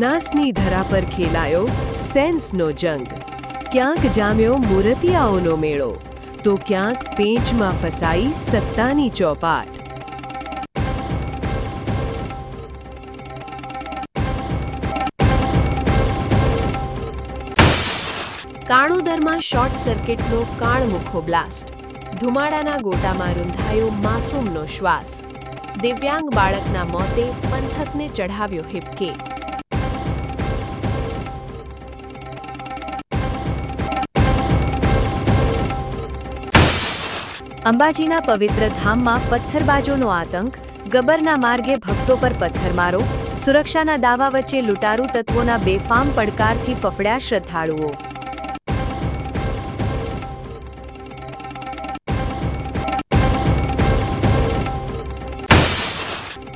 બનાસની ધરા પર ખેલાયો સેન્સનો જંગ. ક્યાંક જામ્યો મૂરતિયાઓનો મેળો, તો ક્યાંક પેંચમાં ફસાઈ સત્તાની ચોપાટ. કાણોદરમાં શોર્ટ સર્કિટનો કાળમુખો બ્લાસ્ટ. ધુમાડાના ગોટામાં રૂંધાયો માસૂમનો શ્વાસ. દિવ્યાંગ બાળકના મોતે પંથકને ચઢાવ્યો હિબકે. અંબાજીના પવિત્ર ધામમાં પથ્થરબાજોનો આતંક. ગબ્બરના માર્ગે ભક્તો પર પથ્થરમારો. સુરક્ષાના દાવા વચ્ચે લૂંટારૂ તત્વોના બેફામ પડકારથી ફફડ્યા શ્રદ્ધાળુઓ.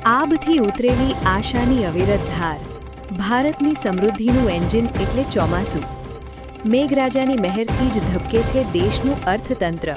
આભથી ઉતરેલી આશાની અવિરત ધાર. ભારતની સમૃદ્ધિનું એન્જિન એટલે ચોમાસું. મેઘરાજાની મહેરથી જ ધબકે છે દેશનું અર્થતંત્ર.